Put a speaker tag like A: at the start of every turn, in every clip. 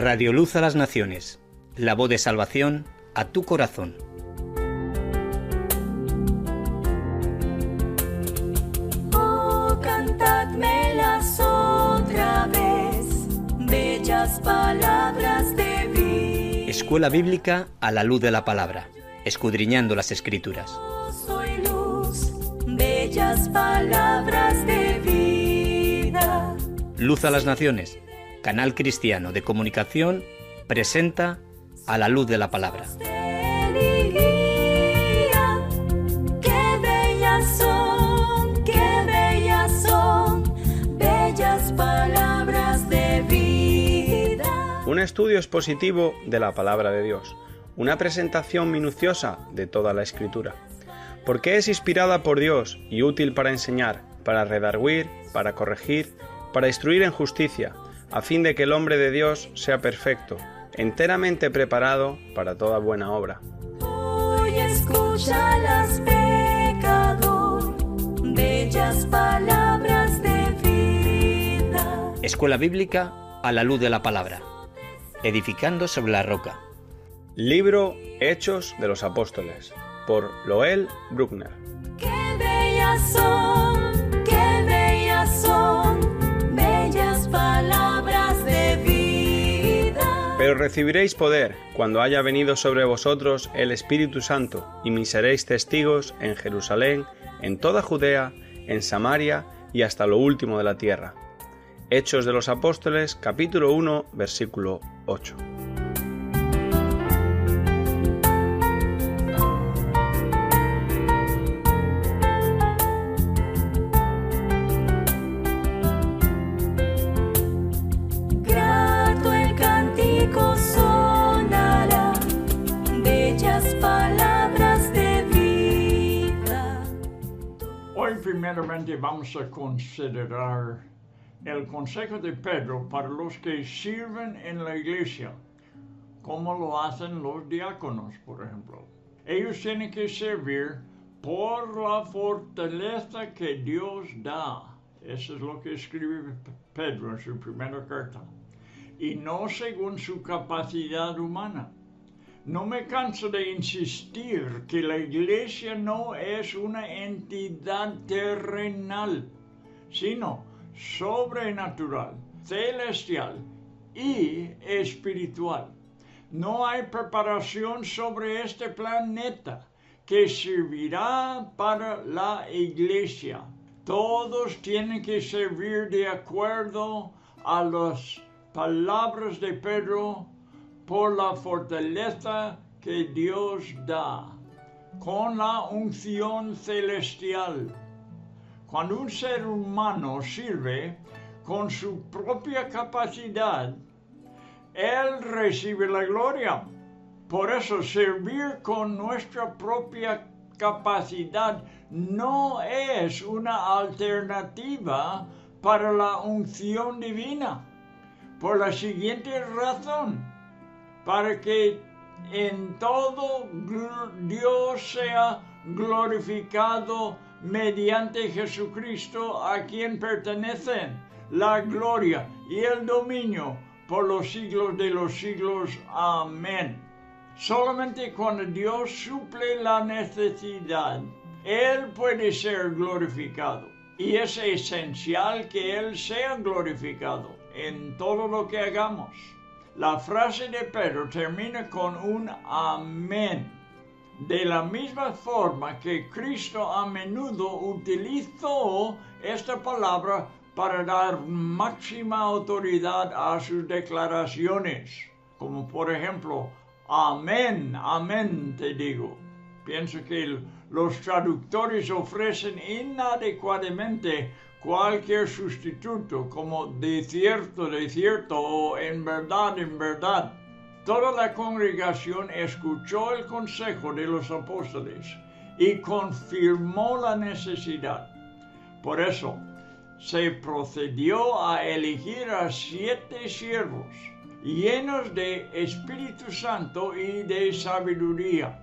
A: Radio Luz a las Naciones, la voz de salvación a tu corazón.
B: Oh, cantadmelas otra vez, bellas palabras de vida.
A: Escuela Bíblica a la luz de la palabra, escudriñando las Escrituras.
B: Yo soy luz, bellas palabras de vida.
A: Luz a las Naciones, canal cristiano de comunicación, presenta A la luz de la palabra.
B: Qué bellas son, bellas palabras de vida.
C: Un estudio expositivo de la palabra de Dios, una presentación minuciosa de toda la Escritura, porque es inspirada por Dios y útil para enseñar, para redarguir, para corregir, para instruir en justicia, a fin de que el hombre de Dios sea perfecto, enteramente preparado para toda buena obra.
B: Hoy escúchalas, pecador, bellas palabras de vida.
A: Escuela Bíblica a la luz de la palabra, edificando sobre la roca.
C: Libro Hechos de los Apóstoles, por Loel Bruckner.
B: Qué bellas son, bellas palabras de vida.
C: Pero recibiréis poder cuando haya venido sobre vosotros el Espíritu Santo, y me seréis testigos en Jerusalén, en toda Judea, en Samaria y hasta lo último de la tierra. Hechos de los Apóstoles, capítulo 1, versículo 8.
B: Grato el cántico sonará, bellas palabras de vida.
D: Hoy primeramente vamos a considerar el consejo de Pedro para los que sirven en la iglesia, como lo hacen los diáconos, por ejemplo. Ellos tienen que servir por la fortaleza que Dios da. Eso es lo que escribe Pedro en su primera carta. Y no según su capacidad humana. No me canso de insistir que la iglesia no es una entidad terrenal, sino sobrenatural, celestial y espiritual. No hay preparación sobre este planeta que servirá para la iglesia. Todos tienen que servir de acuerdo a las palabras de Pedro por la fortaleza que Dios da, con la unción celestial. Cuando un ser humano sirve con su propia capacidad, él recibe la gloria. Por eso servir con nuestra propia capacidad no es una alternativa para la unción divina. Por la siguiente razón, para que en todo Dios sea glorificado mediante Jesucristo, a quien pertenecen la gloria y el dominio por los siglos de los siglos. Amén. Solamente cuando Dios suple la necesidad, Él puede ser glorificado. Y es esencial que Él sea glorificado en todo lo que hagamos. La frase de Pedro termina con un amén. De la misma forma que Cristo a menudo utilizó esta palabra para dar máxima autoridad a sus declaraciones, como por ejemplo, amén, amén te digo. Pienso que los traductores ofrecen inadecuadamente cualquier sustituto, como de cierto, o en verdad, en verdad. Toda la congregación escuchó el consejo de los apóstoles y confirmó la necesidad. Por eso, se procedió a elegir a 7 siervos, llenos de Espíritu Santo y de sabiduría.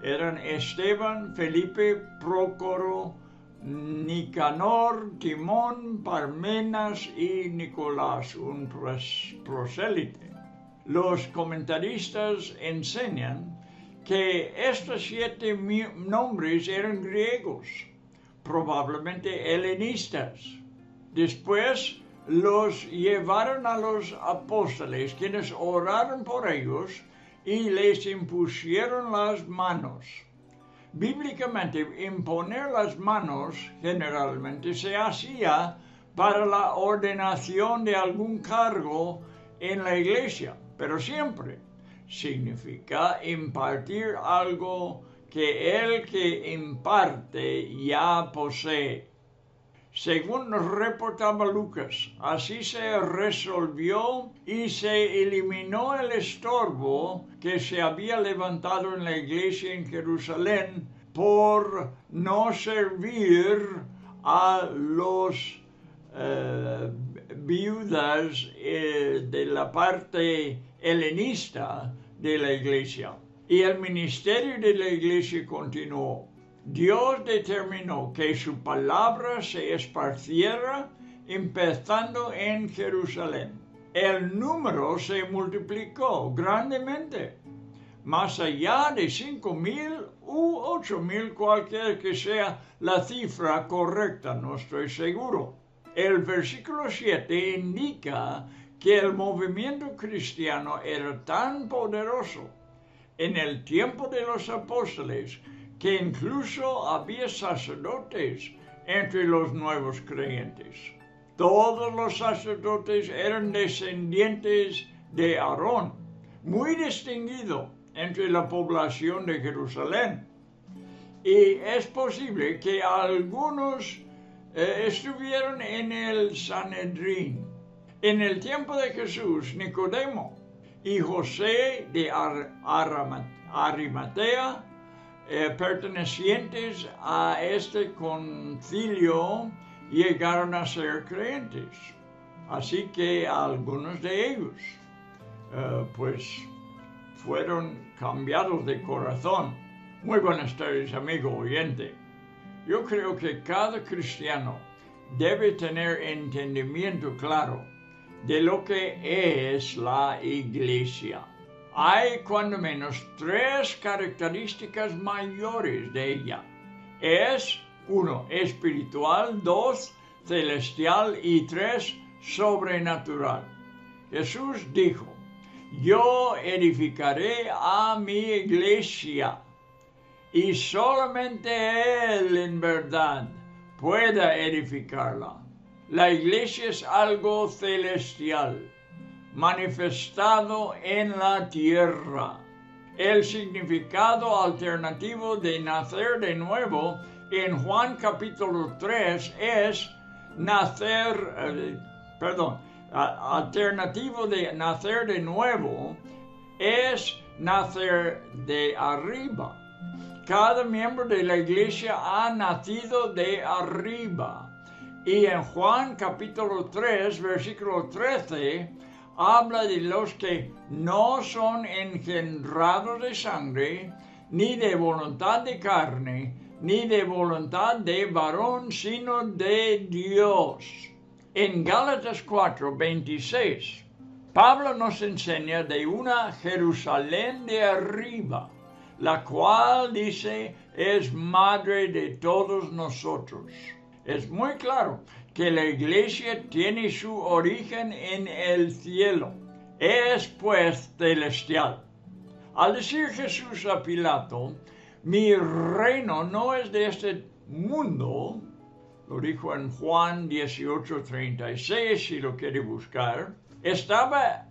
D: Eran Esteban, Felipe, Prócoro, Nicanor, Timón, Parmenas y Nicolás, un prosélite. los comentaristas enseñan que estos 7 nombres eran griegos, probablemente helenistas. Después los llevaron a los apóstoles, quienes oraron por ellos y les impusieron las manos. Bíblicamente, imponer las manos generalmente se hacía para la ordenación de algún cargo en la iglesia, pero siempre significa impartir algo que el que imparte ya posee. Según reportaba Lucas, así se resolvió y se eliminó el estorbo que se había levantado en la iglesia en Jerusalén por no servir a los viudas de la parte helenista de la iglesia. Y el ministerio de la iglesia continuó. Dios determinó que su palabra se esparciera empezando en Jerusalén. El número se multiplicó grandemente, más allá de 5,000 u 8,000, cualquiera que sea la cifra correcta, no estoy seguro. El versículo 7 indica que el movimiento cristiano era tan poderoso en el tiempo de los apóstoles que incluso había sacerdotes entre los nuevos creyentes. Todos los sacerdotes eran descendientes de Aarón, muy distinguido entre la población de Jerusalén. Y es posible que algunos estuvieron en el Sanedrín. En el tiempo de Jesús, Nicodemo y José de Arimatea, pertenecientes a este concilio, llegaron a ser creyentes. Así que algunos de ellos fueron cambiados de corazón. Muy buenas tardes, amigo oyente. Yo creo que cada cristiano debe tener entendimiento claro de lo que es la iglesia. Hay cuando menos 3 características mayores de ella. Es 1, espiritual, 2, celestial y 3, sobrenatural. Jesús dijo: yo edificaré a mi iglesia y solamente Él en verdad pueda edificarla. La iglesia es algo celestial, manifestado en la tierra. El significado alternativo de nacer de nuevo en Juan capítulo 3 es alternativo de nacer de nuevo es nacer de arriba. Cada miembro de la iglesia ha nacido de arriba. Y en Juan capítulo 3, versículo 13, habla de los que no son engendrados de sangre, ni de voluntad de carne, ni de voluntad de varón, sino de Dios. En Gálatas 4:26, Pablo nos enseña de una Jerusalén de arriba, la cual, dice, es madre de todos nosotros. Es muy claro que la iglesia tiene su origen en el cielo. Es pues celestial. Al decir Jesús a Pilato: mi reino no es de este mundo, lo dijo en Juan 18:36, si lo quiere buscar, estaba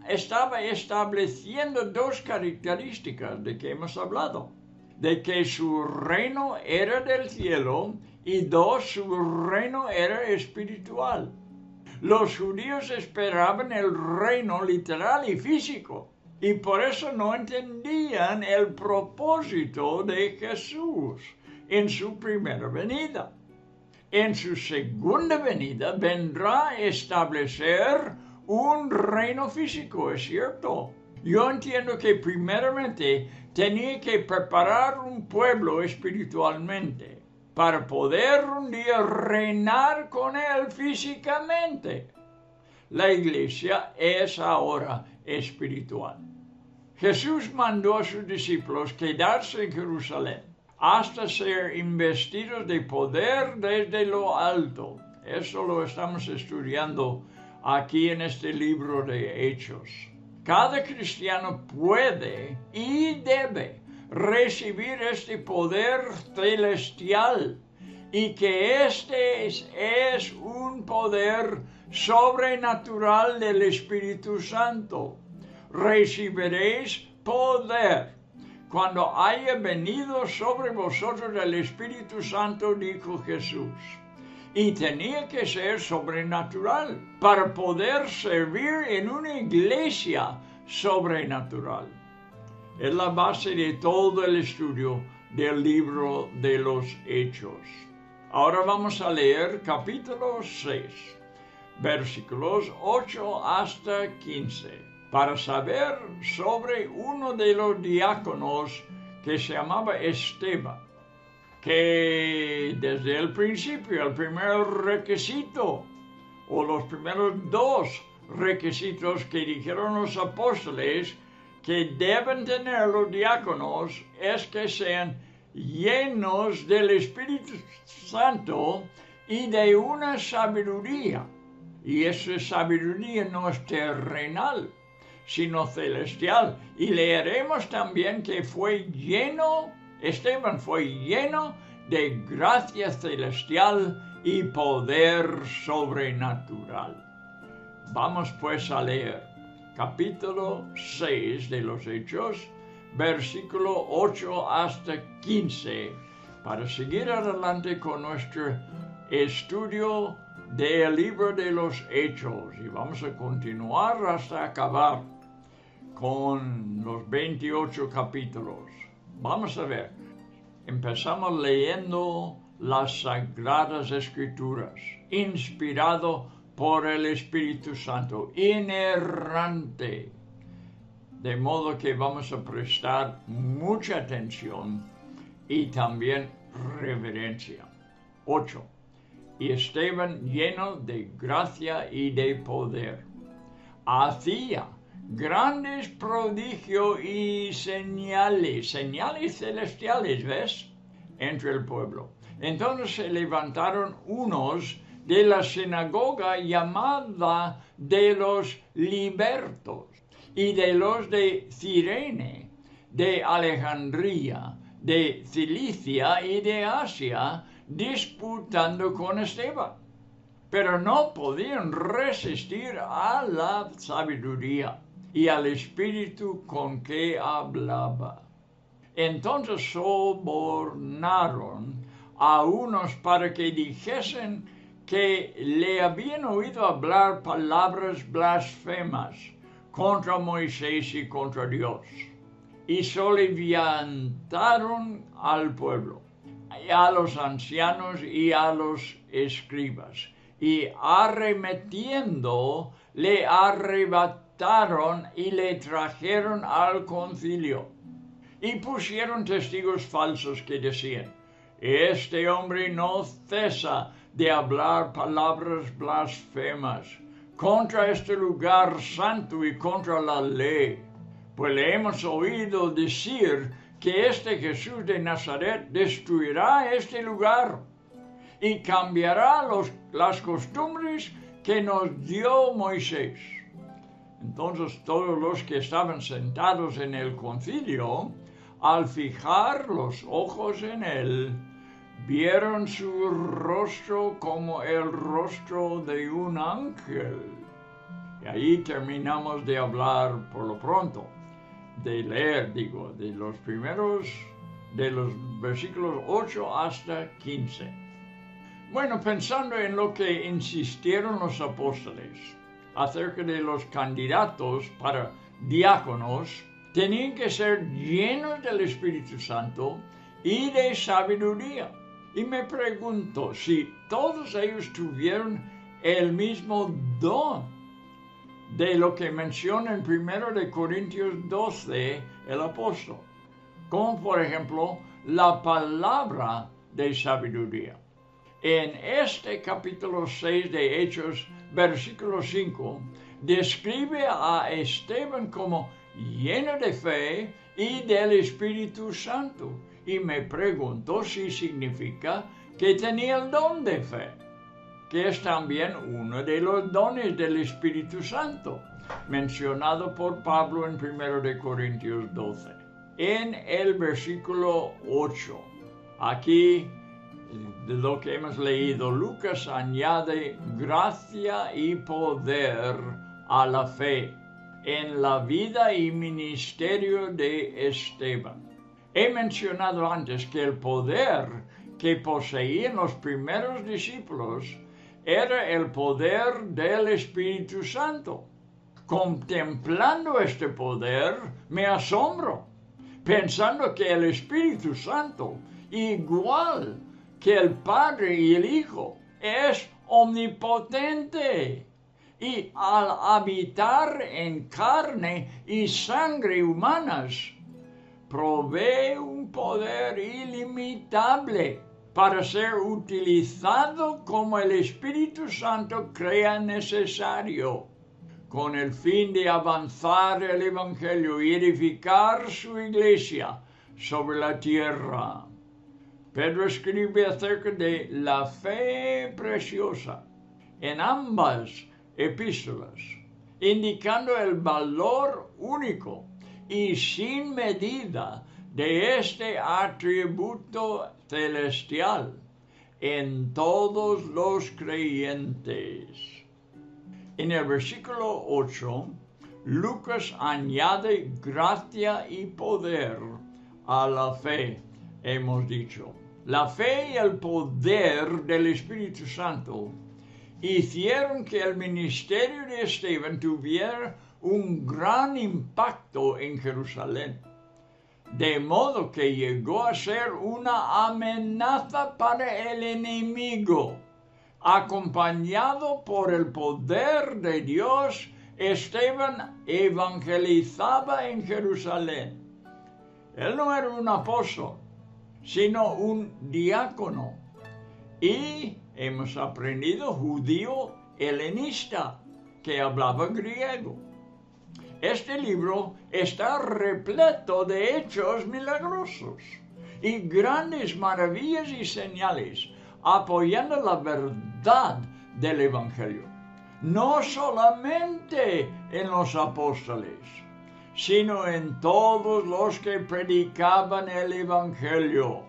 D: estableciendo 2 características de que hemos hablado: de que su reino era del cielo, y 2, su reino era espiritual. Los judíos esperaban el reino literal y físico, y por eso no entendían el propósito de Jesús en su primera venida. En su segunda venida vendrá a establecer un reino físico, es cierto. Yo entiendo que primeramente tenía que preparar un pueblo espiritualmente para poder un día reinar con él físicamente. La iglesia es ahora espiritual. Jesús mandó a sus discípulos quedarse en Jerusalén hasta ser investidos de poder desde lo alto. Eso lo estamos estudiando aquí en este libro de Hechos. Cada cristiano puede y debe recibir este poder celestial y que este es un poder sobrenatural del Espíritu Santo. Recibiréis poder cuando haya venido sobre vosotros el Espíritu Santo, dijo Jesús. Y tenía que ser sobrenatural para poder servir en una iglesia sobrenatural. Es la base de todo el estudio del libro de los Hechos. Ahora vamos a leer capítulo 6, versículos 8 hasta 15, para saber sobre uno de los diáconos que se llamaba Esteban, que desde el principio, el primer requisito, o los primeros dos requisitos que dijeron los apóstoles que deben tener los diáconos es que sean llenos del Espíritu Santo y de una sabiduría. Y esa sabiduría no es terrenal, sino celestial. Y leeremos también que Esteban fue lleno de gracia celestial y poder sobrenatural. Vamos pues a leer capítulo 6 de los Hechos, versículo 8 hasta 15, para seguir adelante con nuestro estudio del libro de los Hechos. Y vamos a continuar hasta acabar con los 28 capítulos. Vamos a ver. Empezamos leyendo las Sagradas Escrituras, inspirado por el Espíritu Santo, inerrante. De modo que vamos a prestar mucha atención y también reverencia. 8. Y Esteban, lleno de gracia y de poder, hacía grandes prodigios y señales celestiales, ¿ves?, entre el pueblo. Entonces se levantaron unos de la sinagoga llamada de los libertos, y de los de Cirene, de Alejandría, de Cilicia y de Asia, disputando con Esteban. Pero no podían resistir a la sabiduría y al espíritu con que hablaba. Entonces sobornaron a unos para que dijesen que le habían oído hablar palabras blasfemas contra Moisés y contra Dios. Y soliviantaron al pueblo, a los ancianos y a los escribas, y arremetiendo le arrebataron y le trajeron al concilio. Y pusieron testigos falsos que decían: este hombre no cesa de hablar palabras blasfemas contra este lugar santo y contra la ley. Pues le hemos oído decir que este Jesús de Nazaret destruirá este lugar y cambiará las costumbres que nos dio Moisés. Entonces todos los que estaban sentados en el concilio, al fijar los ojos en él, vieron su rostro como el rostro de un ángel. Y ahí terminamos de hablar por lo pronto, de leer, de los versículos 8 hasta 15. Bueno, pensando en lo que insistieron los apóstoles acerca de los candidatos para diáconos, tenían que ser llenos del Espíritu Santo y de sabiduría. Y me pregunto si todos ellos tuvieron el mismo don de lo que menciona en 1 Corintios 12 el apóstol, como por ejemplo la palabra de sabiduría. En este capítulo 6 de Hechos, versículo 5, describe a Esteban como lleno de fe y del Espíritu Santo. Y me preguntó si significa que tenía el don de fe, que es también uno de los dones del Espíritu Santo, mencionado por Pablo en 1 de Corintios 12. En el versículo 8, aquí de lo que hemos leído, Lucas añade gracia y poder a la fe en la vida y ministerio de Esteban. He mencionado antes que el poder que poseían los primeros discípulos era el poder del Espíritu Santo. Contemplando este poder, me asombro, pensando que el Espíritu Santo, igual que el Padre y el Hijo, es omnipotente. Y al habitar en carne y sangre humanas, provee un poder ilimitable para ser utilizado como el Espíritu Santo crea necesario, con el fin de avanzar el Evangelio y edificar su iglesia sobre la tierra. Pedro escribe acerca de la fe preciosa en ambas epístolas, indicando el valor único y sin medida de este atributo celestial en todos los creyentes. En el versículo 8, Lucas añade gracia y poder a la fe, hemos dicho. La fe y el poder del Espíritu Santo hicieron que el ministerio de Esteban tuviera un gran impacto en Jerusalén, de modo que llegó a ser una amenaza para el enemigo. Acompañado por el poder de Dios, Esteban evangelizaba en Jerusalén. Él no era un apóstol, sino un diácono, y hemos aprendido judío helenista, que hablaba griego. Este libro está repleto de hechos milagrosos y grandes maravillas y señales, apoyando la verdad del Evangelio, no solamente en los apóstoles, sino en todos los que predicaban el Evangelio.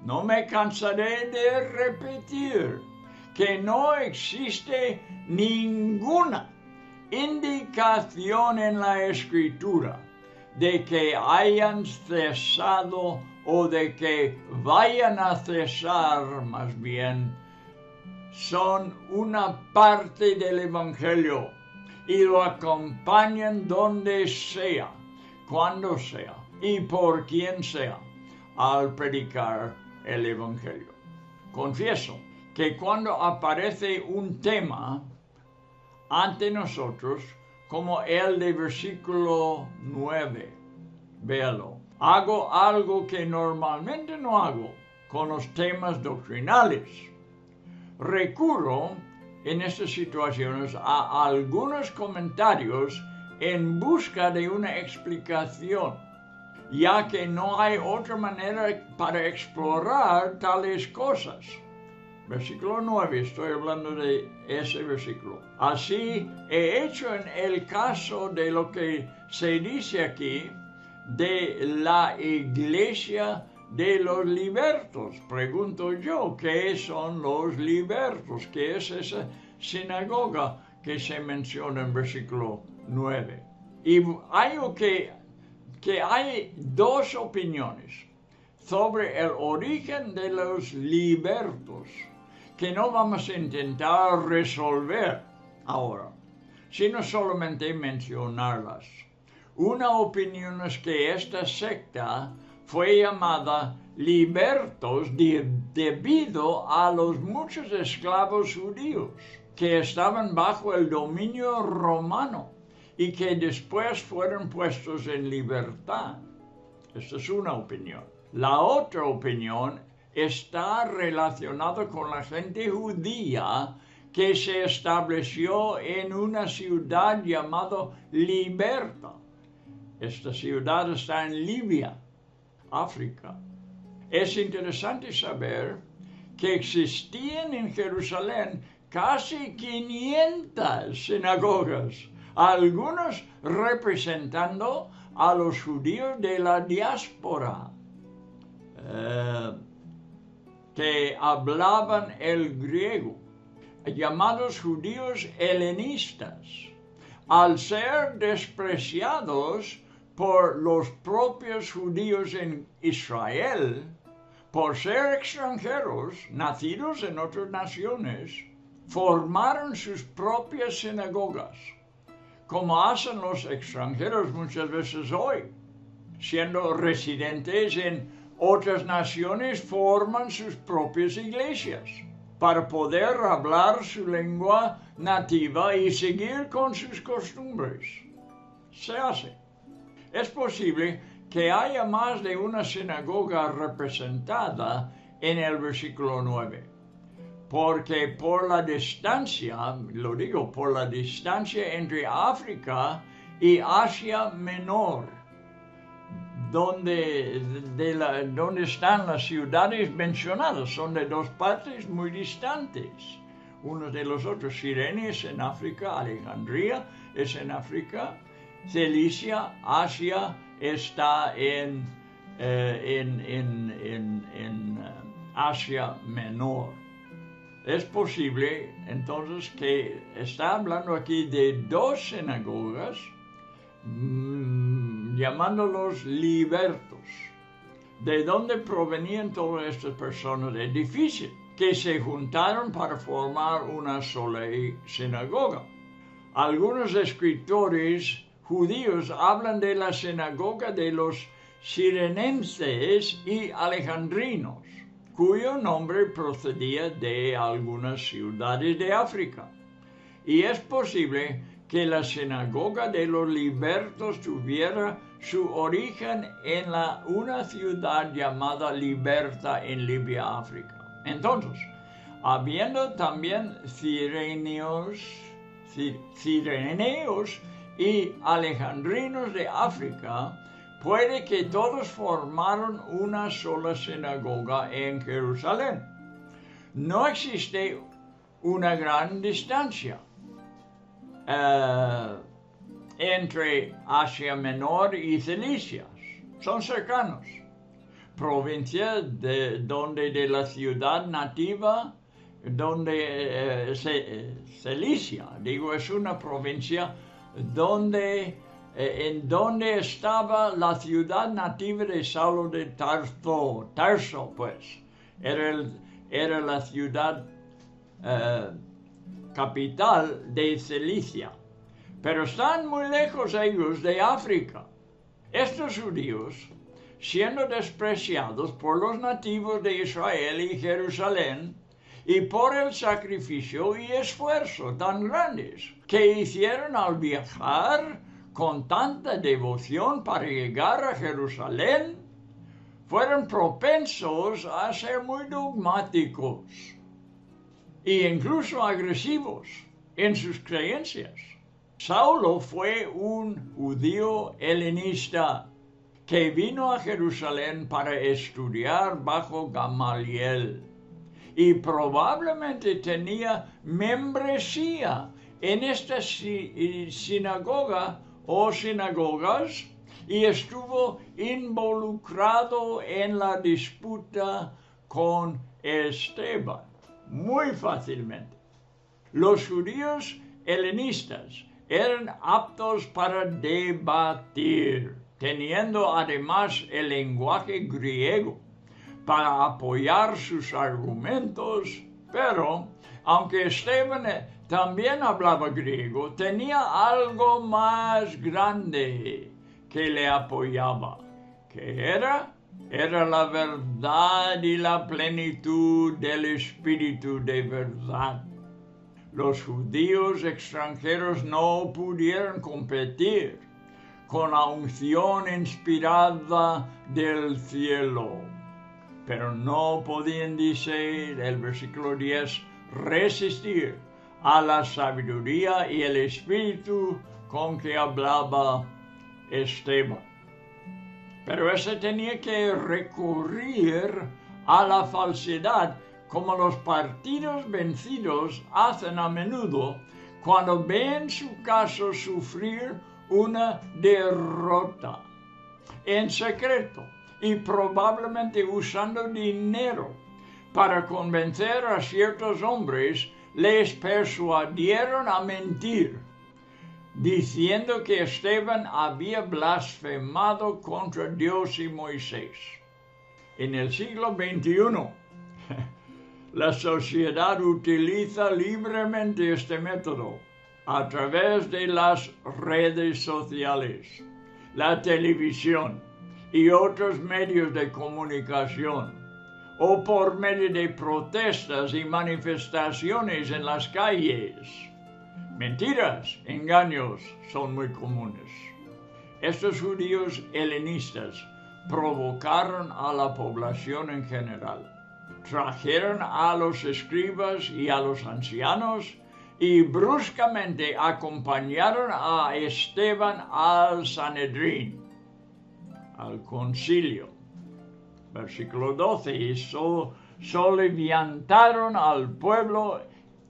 D: No me cansaré de repetir que no existe ninguna indicación en la Escritura de que hayan cesado o de que vayan a cesar, más bien, son una parte del Evangelio y lo acompañan donde sea, cuando sea y por quien sea al predicar el Evangelio. Confieso que cuando aparece un tema ante nosotros, como el de versículo 9, véalo, hago algo que normalmente no hago con los temas doctrinales. Recurro en estas situaciones a algunos comentarios en busca de una explicación, ya que no hay otra manera para explorar tales cosas. Versículo 9, estoy hablando de ese versículo. Así he hecho en el caso de lo que se dice aquí de la iglesia de los libertos. Pregunto yo, ¿qué son los libertos? ¿Qué es esa sinagoga que se menciona en versículo 9? Y hay dos opiniones sobre el origen de los libertos, que no vamos a intentar resolver ahora, sino solamente mencionarlas. Una opinión es que esta secta fue llamada libertos debido a los muchos esclavos judíos que estaban bajo el dominio romano y que después fueron puestos en libertad. Esta es una opinión. La otra opinión está relacionado con la gente judía que se estableció en una ciudad llamada Liberta. Esta ciudad está en Libia, África. Es interesante saber que existían en Jerusalén casi 500 sinagogas, algunos representando a los judíos de la diáspora, que hablaban el griego, llamados judíos helenistas, al ser despreciados por los propios judíos en Israel, por ser extranjeros, nacidos en otras naciones, formaron sus propias sinagogas, como hacen los extranjeros muchas veces hoy. Siendo residentes en otras naciones, forman sus propias iglesias para poder hablar su lengua nativa y seguir con sus costumbres. Se hace. Es posible que haya más de una sinagoga representada en el versículo 9, porque por la distancia, lo digo, por la distancia entre África y Asia Menor, donde están las ciudades mencionadas, son de dos partes muy distantes, unos de los otros. Cirene es en África, Alejandría es en África, Cilicia, Asia, está en Asia Menor. Es posible, entonces, que está hablando aquí de dos sinagogas, llamándolos libertos. ¿De dónde provenían todas estas personas? Es difícil, que se juntaron para formar una sola sinagoga. Algunos escritores judíos hablan de la sinagoga de los cirenenses y alejandrinos, cuyo nombre procedía de algunas ciudades de África. Y es posible que la sinagoga de los libertos tuviera su origen en una ciudad llamada Liberta en Libia, África. Entonces, habiendo también cireneos y alejandrinos de África, puede que todos formaron una sola sinagoga en Jerusalén. No existe una gran distancia entre Asia Menor y Cilicia. Son cercanos. Provincia de la ciudad nativa, Cilicia, es una provincia en donde estaba la ciudad nativa de Saulo de Tarso. Tarso, pues, era la ciudad capital de Cilicia. Pero están muy lejos ellos de África. Estos judíos, siendo despreciados por los nativos de Israel y Jerusalén, y por el sacrificio y esfuerzo tan grandes que hicieron al viajar con tanta devoción para llegar a Jerusalén, fueron propensos a ser muy dogmáticos e incluso agresivos en sus creencias. Saulo fue un judío helenista que vino a Jerusalén para estudiar bajo Gamaliel y probablemente tenía membresía en esta sinagoga o sinagogas y estuvo involucrado en la disputa con Esteban muy fácilmente. Los judíos helenistas eran aptos para debatir, teniendo además el lenguaje griego para apoyar sus argumentos, pero aunque Esteban también hablaba griego, tenía algo más grande que le apoyaba, que era la verdad y la plenitud del Espíritu de verdad. Los judíos extranjeros no pudieron competir con la unción inspirada del cielo, pero no podían, dice el versículo 10, resistir a la sabiduría y el espíritu con que hablaba Esteban. Pero ese tenía que recurrir a la falsedad, como los partidos vencidos hacen a menudo cuando ven su caso sufrir una derrota en secreto y probablemente usando dinero para convencer a ciertos hombres. Les persuadieron a mentir, diciendo que Esteban había blasfemado contra Dios y Moisés. En el siglo XXI, la sociedad utiliza libremente este método a través de las redes sociales, la televisión y otros medios de comunicación, o por medio de protestas y manifestaciones en las calles. Mentiras, engaños son muy comunes. Estos judíos helenistas provocaron a la población en general. Trajeron a los escribas y a los ancianos y bruscamente acompañaron a Esteban al Sanedrín, al concilio. Versículo 12, y soliviantaron al pueblo,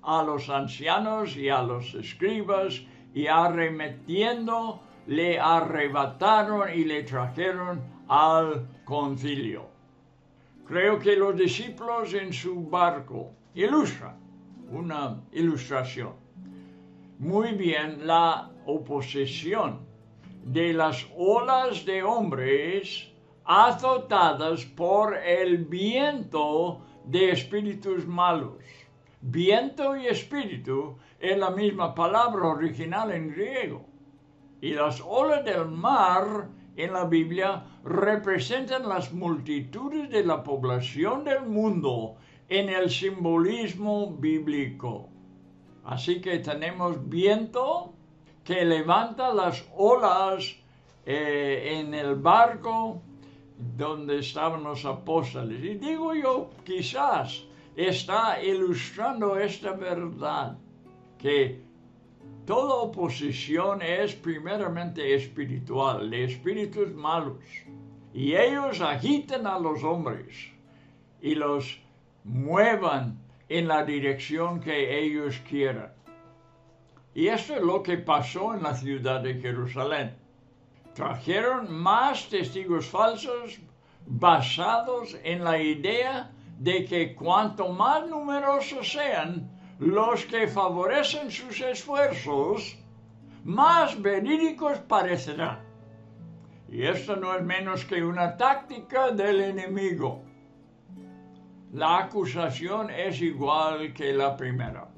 D: a los ancianos y a los escribas, y arremetiendo le arrebataron y le trajeron al concilio. Creo que los discípulos en su barco ilustran, una ilustración, muy bien la oposición de las olas de hombres azotadas por el viento de espíritus malos. Viento y espíritu es la misma palabra original en griego. Y las olas del mar en la Biblia representan las multitudes de la población del mundo en el simbolismo bíblico. Así que tenemos viento que levanta las olas en el barco donde estaban los apóstoles. Y digo yo, quizás está ilustrando esta verdad, que toda oposición es primeramente espiritual, de espíritus malos. Y ellos agitan a los hombres y los muevan en la dirección que ellos quieran. Y esto es lo que pasó en la ciudad de Jerusalén. Trajeron más testigos falsos basados en la idea de que cuanto más numerosos sean los que favorecen sus esfuerzos, más verídicos parecerán. Y esto no es menos que una táctica del enemigo. La acusación es igual que la primera.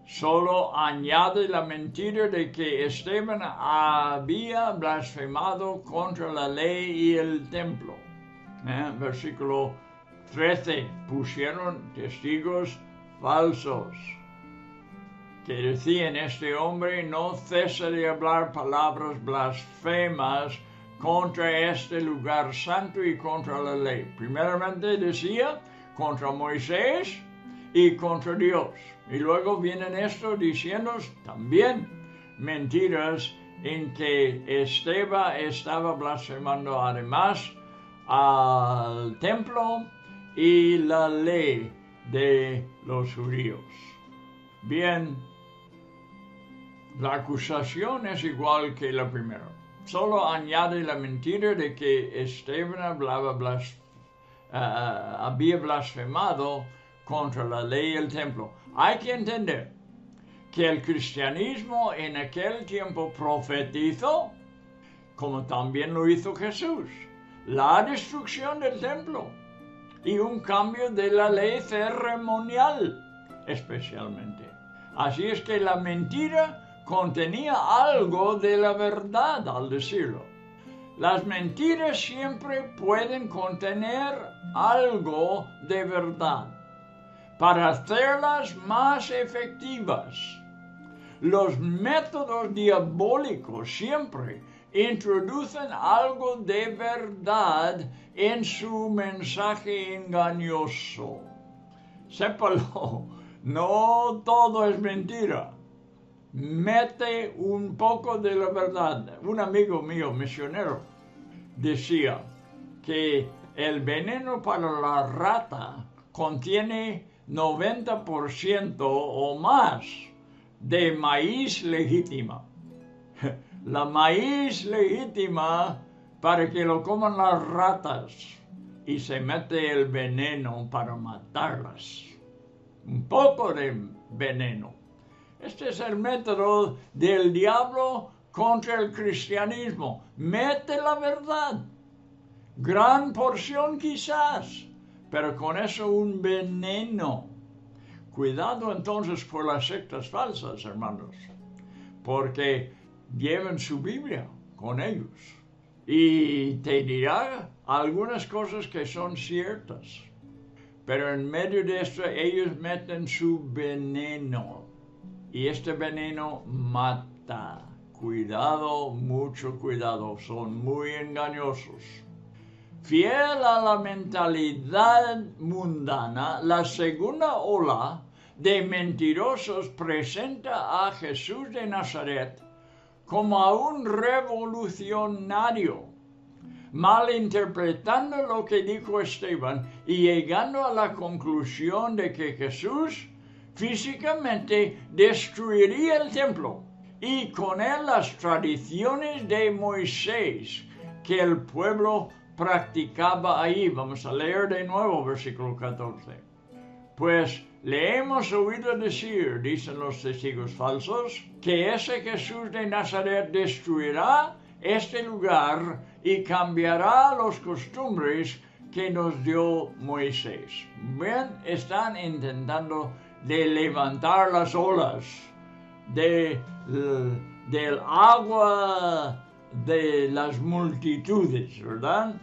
D: Solo añade la mentira de que Esteban había blasfemado contra la ley y el templo. Versículo 13. Pusieron testigos falsos que decían: este hombre no cesa de hablar palabras blasfemas contra este lugar santo y contra la ley. Primeramente decía contra Moisés y contra Dios. Y luego vienen estos diciendo también mentiras en que Esteban estaba blasfemando además al templo y la ley de los judíos. Bien, la acusación es igual que la primera. Solo añade la mentira de que Esteban había blasfemado contra la ley y el templo. Hay que entender que el cristianismo en aquel tiempo profetizó, como también lo hizo Jesús, la destrucción del templo y un cambio de la ley ceremonial especialmente. Así es que la mentira contenía algo de la verdad al decirlo. Las mentiras siempre pueden contener algo de verdad para hacerlas más efectivas. Los métodos diabólicos siempre introducen algo de verdad en su mensaje engañoso. Sépalo, No todo es mentira. Mete un poco de la verdad. Un amigo mío, misionero, decía que el veneno para la rata contiene 90% o más de maíz legítima. La maíz legítima para que lo coman las ratas y se mete el veneno para matarlas. Un poco de veneno. Este es el método del diablo contra el cristianismo. Mete la verdad. Gran porción quizás, pero con eso un veneno. Cuidado entonces por las sectas falsas, hermanos, porque llevan su Biblia con ellos y te dirá algunas cosas que son ciertas, pero en medio de esto ellos meten su veneno y este veneno mata. Cuidado, mucho cuidado, son muy engañosos. Fiel a la mentalidad mundana, la segunda ola de mentirosos presenta a Jesús de Nazaret como a un revolucionario, malinterpretando lo que dijo Esteban y llegando a la conclusión de que Jesús físicamente destruiría el templo y con él las tradiciones de Moisés que el pueblo practicaba ahí. Vamos a leer de nuevo versículo 14. Pues le hemos oído decir, dicen los testigos falsos, que ese Jesús de Nazaret destruirá este lugar y cambiará las costumbres que nos dio Moisés. Ven, están intentando de levantar las olas del agua de las multitudes, ¿verdad?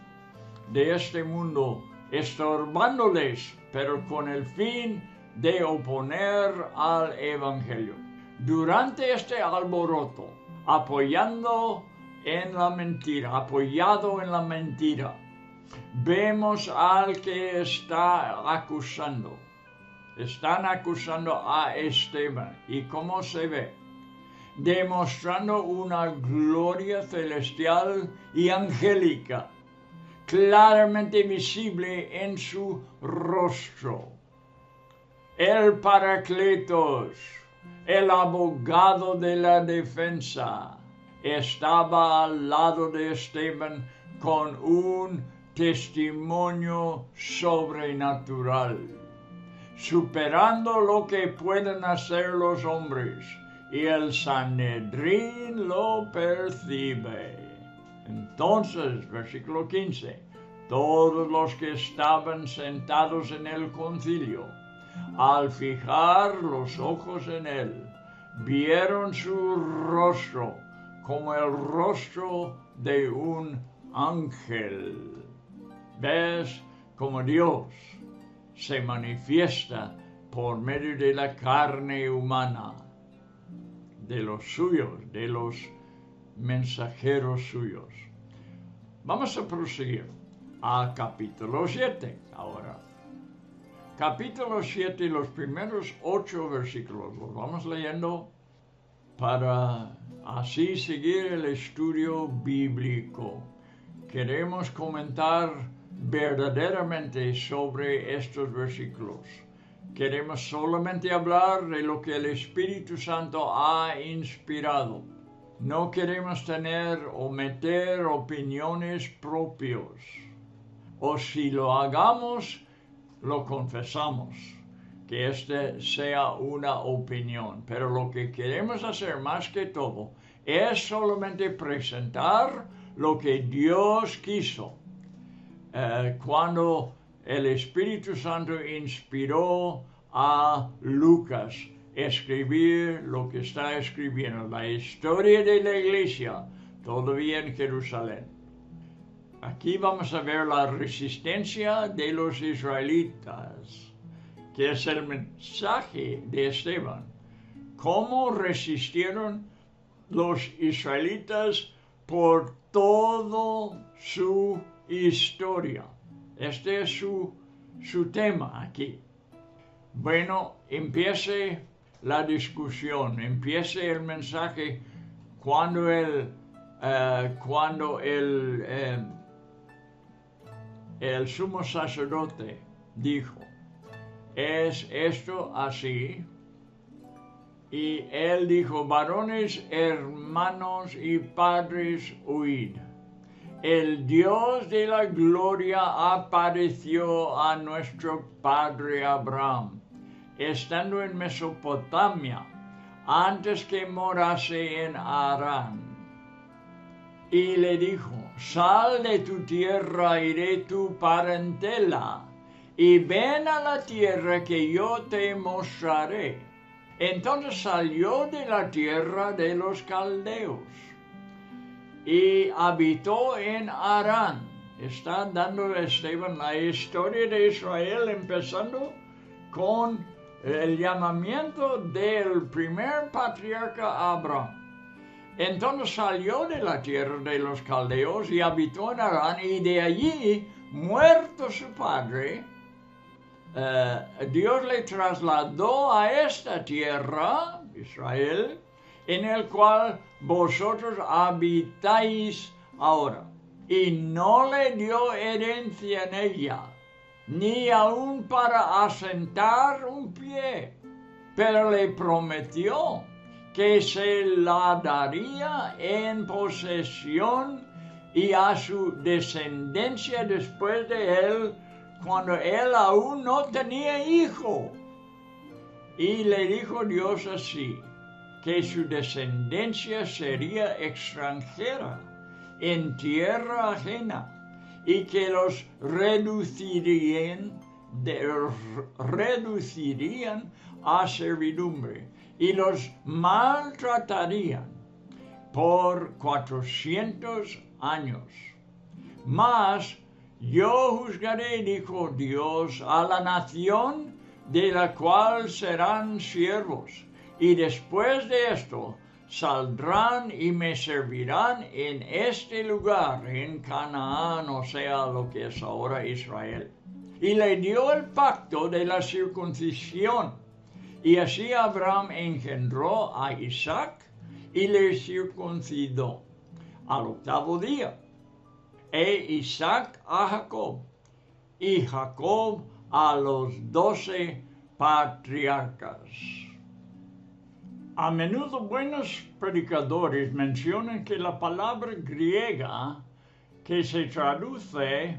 D: De este mundo, estorbándoles, pero con el fin de oponer al Evangelio. Durante este alboroto, apoyado en la mentira, vemos al que está acusando. Están acusando a Esteban. ¿Y cómo se ve? Demostrando una gloria celestial y angélica, claramente visible en su rostro. El Paracletos, el abogado de la defensa, estaba al lado de Esteban con un testimonio sobrenatural, superando lo que pueden hacer los hombres, y el Sanedrín lo percibe. Entonces, versículo 15, todos los que estaban sentados en el concilio, al fijar los ojos en él, vieron su rostro como el rostro de un ángel. ¿Ves cómo Dios se manifiesta por medio de la carne humana, de los suyos, de los mensajeros suyos? Vamos a proseguir al capítulo 7 ahora. Capítulo 7, los primeros 8 versículos, los vamos leyendo para así seguir el estudio bíblico. Queremos comentar verdaderamente sobre estos versículos. Queremos solamente hablar de lo que el Espíritu Santo ha inspirado. No queremos tener o meter opiniones propios. O si lo hagamos, lo confesamos, que este sea una opinión. Pero lo que queremos hacer más que todo es solamente presentar lo que Dios quiso. Cuando el Espíritu Santo inspiró a Lucas escribir lo que está escribiendo, la historia de la iglesia, todavía en Jerusalén. Aquí vamos a ver la resistencia de los israelitas, que es el mensaje de Esteban. ¿Cómo resistieron los israelitas por toda su historia? Este es su tema aquí. Bueno, empiece la discusión, empiece el mensaje cuando el sumo sacerdote dijo, ¿es esto así? Y él dijo, varones, hermanos y padres, oíd. El Dios de la gloria apareció a nuestro padre Abraham, estando en Mesopotamia, antes que morase en Harán. Y le dijo, sal de tu tierra y de tu parentela, y ven a la tierra que yo te mostraré. Entonces salió de la tierra de los caldeos y habitó en Harán. Está dando Esteban la historia de Israel, empezando con el llamamiento del primer patriarca Abraham. Entonces salió de la tierra de los caldeos y habitó en Harán, y de allí, muerto su padre, Dios le trasladó a esta tierra, Israel, en el cual vosotros habitáis ahora, y no le dio herencia en ella, ni aun para asentar un pie, pero le prometió que se la daría en posesión y a su descendencia después de él, cuando él aún no tenía hijo. Y le dijo Dios así, que su descendencia sería extranjera en tierra ajena, y que los reducirían a servidumbre, y los maltratarían por 400 años. Mas yo juzgaré, dijo Dios, a la nación de la cual serán siervos, y después de esto saldrán y me servirán en este lugar, en Canaán, o sea, lo que es ahora Israel. Y le dio el pacto de la circuncisión. Y así Abraham engendró a Isaac y le circuncidó al 8º día. E Isaac a Jacob, y Jacob a los 12 patriarcas. A menudo buenos predicadores mencionan que la palabra griega que se traduce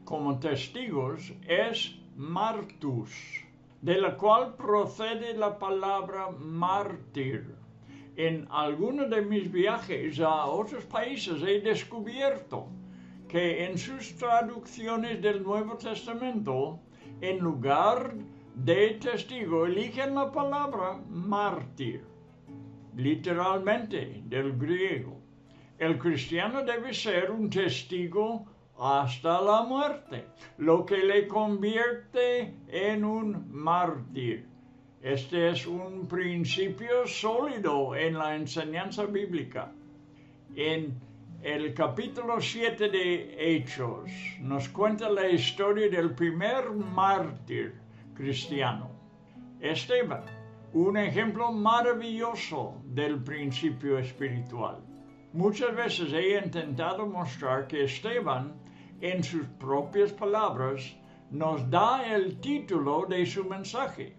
D: como testigos es martus, de la cual procede la palabra mártir. En algunos de mis viajes a otros países he descubierto que en sus traducciones del Nuevo Testamento, en lugar de testigo, eligen la palabra mártir, literalmente del griego. El cristiano debe ser un testigo hasta la muerte, lo que le convierte en un mártir. Este es un principio sólido en la enseñanza bíblica. En el capítulo 7 de Hechos nos cuenta la historia del primer mártir cristiano, Esteban, un ejemplo maravilloso del principio espiritual. Muchas veces he intentado mostrar que Esteban, en sus propias palabras, nos da el título de su mensaje.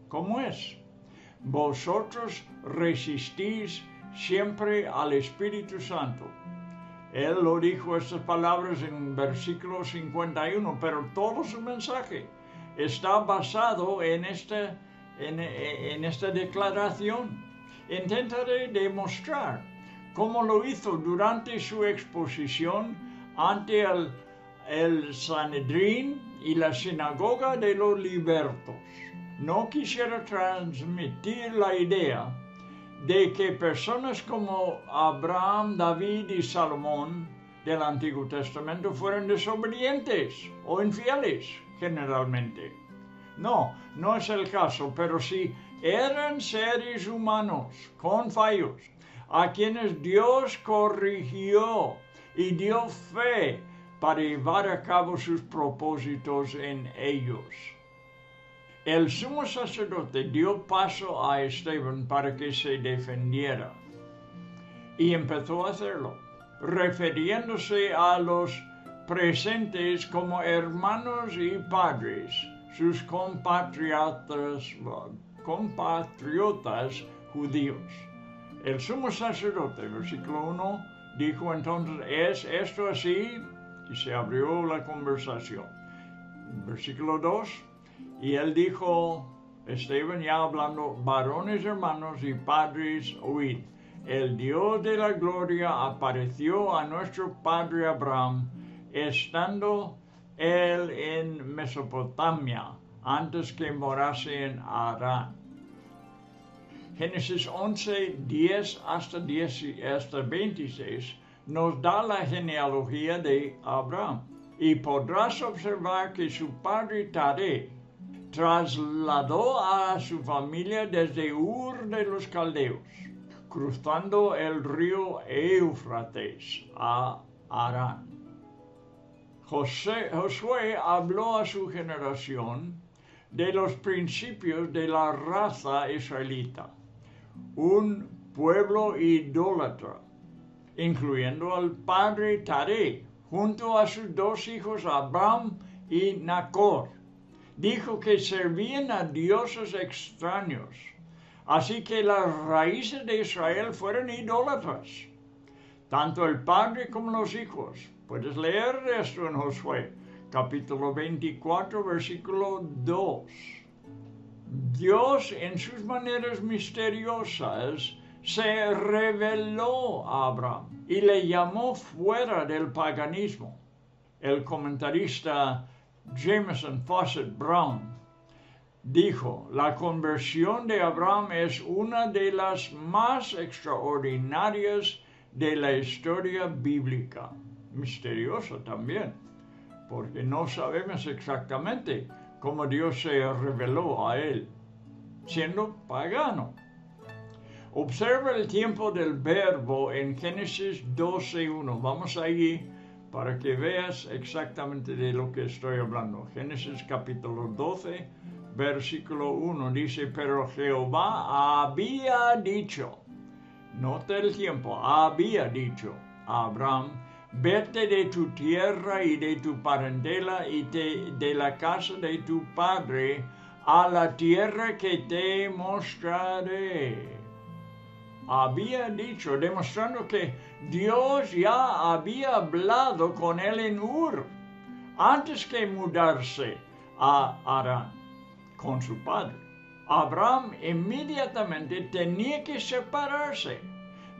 D: ¿Cómo es? Vosotros resistís siempre al Espíritu Santo. Él lo dijo estas palabras en versículo 51, pero todo su mensaje está basado en esta declaración. Intentaré demostrar cómo lo hizo durante su exposición ante el Sanedrín y la sinagoga de los libertos. No quisiera transmitir la idea de que personas como Abraham, David y Salomón del Antiguo Testamento fueron desobedientes o infieles generalmente. No es el caso, pero sí eran seres humanos con fallos, a quienes Dios corrigió y dio fe para llevar a cabo sus propósitos en ellos. El sumo sacerdote dio paso a Esteban para que se defendiera y empezó a hacerlo, refiriéndose a los presentes como hermanos y padres, sus compatriotas judíos. El sumo sacerdote, versículo 1, dijo entonces, ¿es esto así? Y se abrió la conversación. Versículo 2, y él dijo, Esteban ya hablando, varones hermanos y padres, oíd. El Dios de la gloria apareció a nuestro padre Abraham, estando él en Mesopotamia, antes que morase en Harán. Génesis 11, 10 hasta 26 nos da la genealogía de Abraham. Y podrás observar que su padre Taré trasladó a su familia desde Ur de los Caldeos, cruzando el río Éufrates a Harán. Josué habló a su generación de los principios de la raza israelita, un pueblo idólatra, incluyendo al padre Taré, junto a sus dos hijos Abraham y Nacor. Dijo que servían a dioses extraños, así que las raíces de Israel fueron idólatras, tanto el padre como los hijos. Puedes leer esto en Josué, capítulo 24, versículo 2. Dios, en sus maneras misteriosas, se reveló a Abraham y le llamó fuera del paganismo. El comentarista Jameson Fawcett Brown dijo, la conversión de Abraham es una de las más extraordinarias de la historia bíblica. Misteriosa también, porque no sabemos exactamente cómo Dios se reveló a él, siendo pagano. Observa el tiempo del verbo en Génesis 12:1. Vamos allí para que veas exactamente de lo que estoy hablando. Génesis capítulo 12, versículo 1 dice, pero Jehová había dicho, nota el tiempo, había dicho a Abraham, vete de tu tierra y de tu parentela y de la casa de tu padre a la tierra que te mostraré. Había dicho, demostrando que Dios ya había hablado con él en Ur, antes que mudarse a Harán con su padre. Abraham inmediatamente tenía que separarse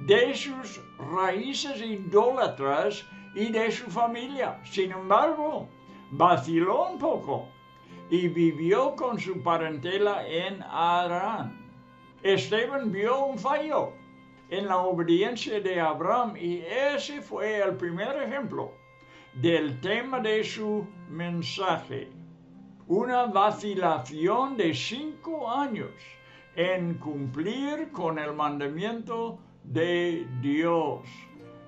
D: de sus raíces idólatras y de su familia. Sin embargo, vaciló un poco y vivió con su parentela en Harán. Esteban vio un fallo en la obediencia de Abraham y ese fue el primer ejemplo del tema de su mensaje. Una vacilación de 5 años en cumplir con el mandamiento de Dios.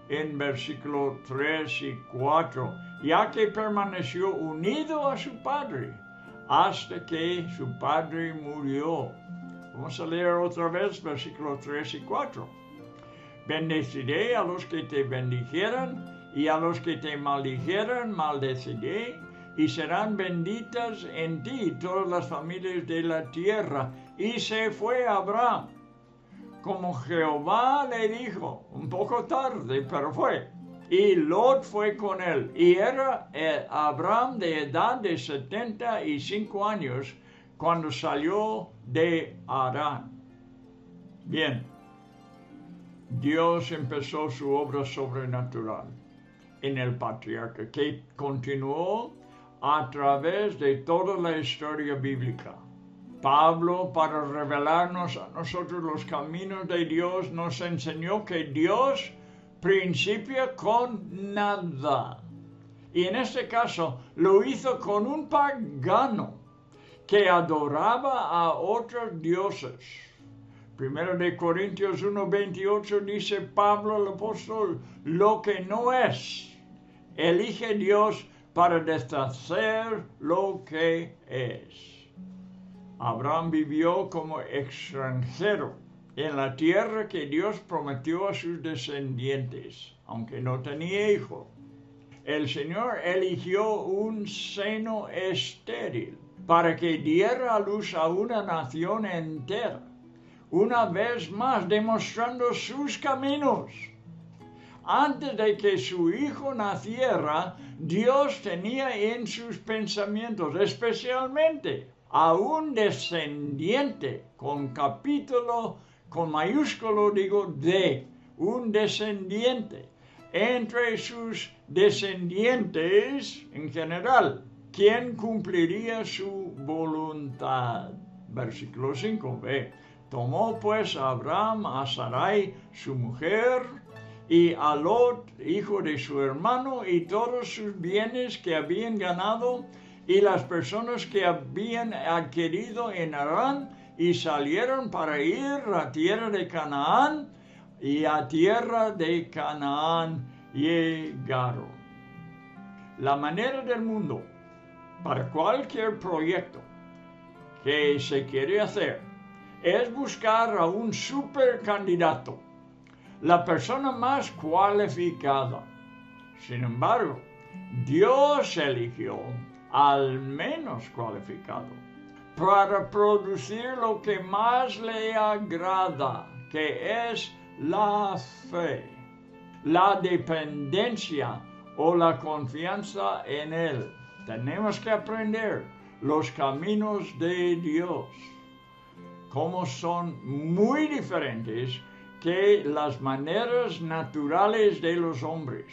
D: En versículo 3 y 4, ya que permaneció unido a su padre hasta que su padre murió. Vamos a leer otra vez versículos 3 y 4. Bendeciré a los que te bendijeran y a los que te maldijeran maldeciré, y serán benditas en ti todas las familias de la tierra. Y se fue Abraham, como Jehová le dijo, un poco tarde, pero fue. Y Lot fue con él, y era Abraham de edad de 75 años, cuando salió de Harán. Bien, Dios empezó su obra sobrenatural en el patriarca, que continuó a través de toda la historia bíblica. Pablo, para revelarnos a nosotros los caminos de Dios, nos enseñó que Dios principia con nada. Y en este caso lo hizo con un pagano que adoraba a otros dioses. 1 Corintios 1:28 dice Pablo el apóstol, lo que no es, elige Dios para deshacer lo que es. Abraham vivió como extranjero en la tierra que Dios prometió a sus descendientes, aunque no tenía hijo. El Señor eligió un seno estéril para que diera a luz a una nación entera, una vez más demostrando sus caminos. Antes de que su hijo naciera, Dios tenía en sus pensamientos especialmente a un descendiente, con mayúsculo digo, de un descendiente. Entre sus descendientes en general, quien cumpliría su voluntad. Versículo 5b. Tomó pues Abraham a Sarai, su mujer, y a Lot, hijo de su hermano, y todos sus bienes que habían ganado, y las personas que habían adquirido en Harán, y salieron para ir a tierra de Canaán, y a tierra de Canaán llegaron. La manera del mundo para cualquier proyecto que se quiere hacer es buscar a un supercandidato, la persona más cualificada. Sin embargo, Dios eligió al menos cualificado para producir lo que más le agrada, que es la fe, la dependencia o la confianza en Él. Tenemos que aprender los caminos de Dios, como son muy diferentes que las maneras naturales de los hombres.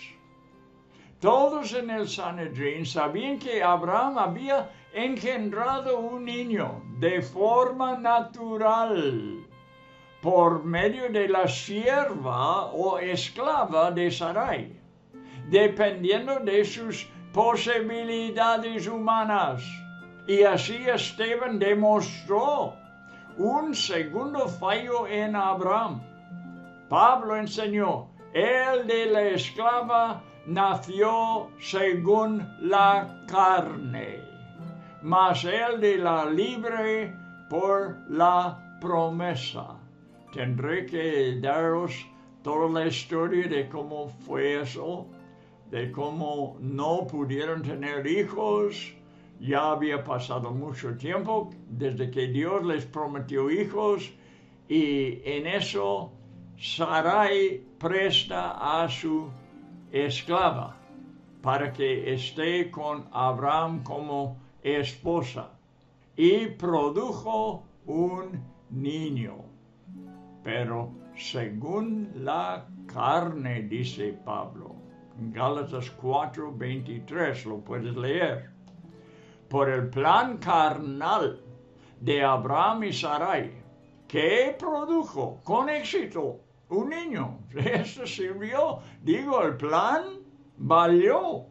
D: Todos en el Sanedrín sabían que Abraham había engendrado un niño de forma natural por medio de la sierva o esclava de Sarai, dependiendo de sus posibilidades humanas. Y así Esteban demostró un segundo fallo en Abraham. Pablo enseñó, el de la esclava nació según la carne, mas el de la libre por la promesa. Tendré que daros toda la historia de cómo fue eso, de cómo no pudieron tener hijos. Ya había pasado mucho tiempo desde que Dios les prometió hijos, y en eso Sarai presta a su esclava para que esté con Abraham como esposa, y produjo un niño, pero según la carne, dice Pablo. En Gálatas 4:23 lo puedes leer. Por el plan carnal de Abraham y Sarai, que produjo con éxito un niño. Esto sirvió, el plan valió,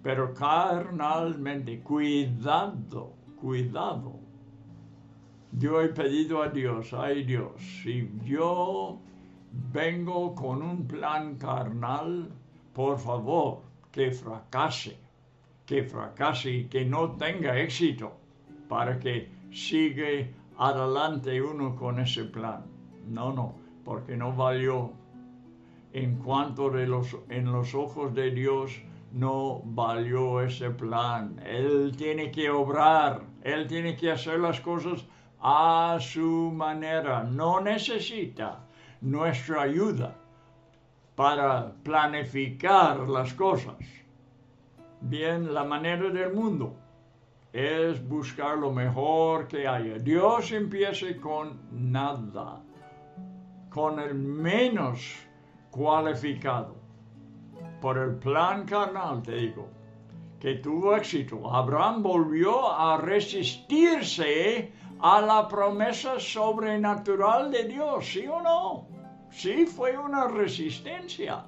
D: pero carnalmente, cuidado. Yo he pedido a Dios, ay Dios, si yo vengo con un plan carnal, por favor, que fracase y que no tenga éxito, para que siga adelante uno con ese plan. No, porque no valió. En cuanto en los ojos de Dios, no valió ese plan. Él tiene que obrar, Él tiene que hacer las cosas a su manera. No necesita nuestra ayuda para planificar las cosas. Bien, la manera del mundo es buscar lo mejor que haya. Dios empieza con nada, con el menos cualificado. Por el plan carnal, te digo, que tuvo éxito. Abraham volvió a resistirse a la promesa sobrenatural de Dios, ¿sí o no? Sí, fue una resistencia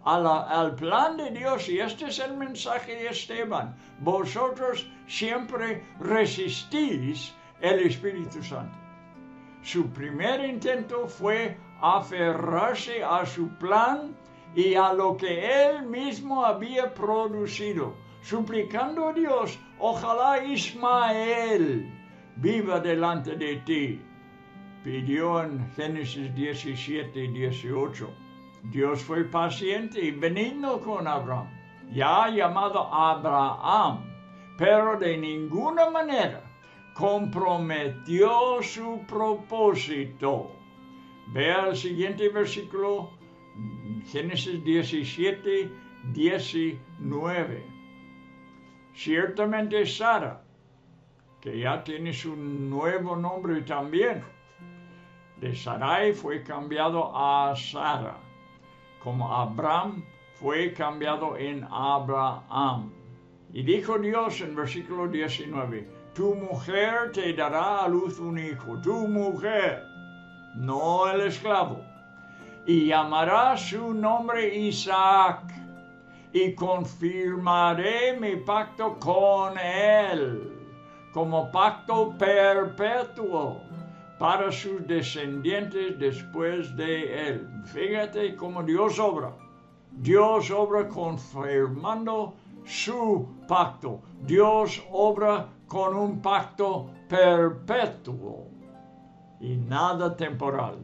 D: al plan de Dios, y este es el mensaje de Esteban. Vosotros siempre resistís el Espíritu Santo. Su primer intento fue aferrarse a su plan y a lo que él mismo había producido, suplicando a Dios, ojalá Ismael viva delante de ti. Pidió en Génesis 17 y 18. Dios fue paciente y benigno con Abraham, ya llamado Abraham, pero de ninguna manera comprometió su propósito. Vea el siguiente versículo, Génesis 17, 19. Ciertamente Sara, que ya tiene su nuevo nombre también, de Sarai fue cambiado a Sara, como Abraham fue cambiado en Abraham. Y dijo Dios en versículo 19, tu mujer te dará a luz un hijo, tu mujer, no el esclavo, y llamará su nombre Isaac, y confirmaré mi pacto con él, como pacto perpetuo para sus descendientes después de él. Fíjate cómo Dios obra. Dios obra confirmando su pacto. Dios obra con un pacto perpetuo y nada temporal.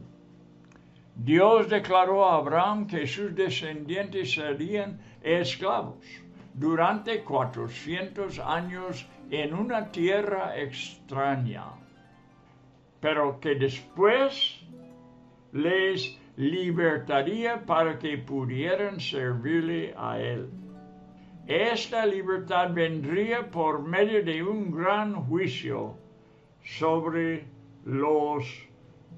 D: Dios declaró a Abraham que sus descendientes serían esclavos durante 400 años en una tierra extraña, pero que después les libertaría para que pudieran servirle a él. Esta libertad vendría por medio de un gran juicio sobre los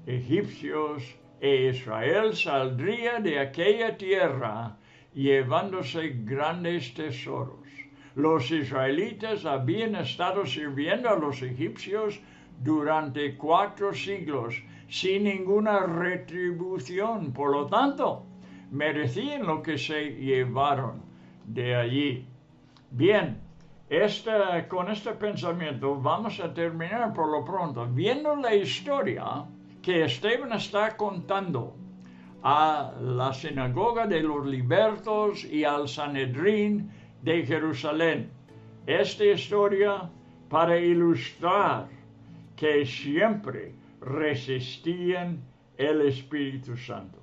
D: egipcios, e Israel saldría de aquella tierra llevándose grandes tesoros. Los israelitas habían estado sirviendo a los egipcios durante 4 siglos sin ninguna retribución, por lo tanto, merecían lo que se llevaron de allí. Bien, con este pensamiento vamos a terminar por lo pronto, viendo la historia que Esteban está contando a la sinagoga de los libertos y al Sanedrín de Jerusalén. Esta historia para ilustrar que siempre resistían el Espíritu Santo.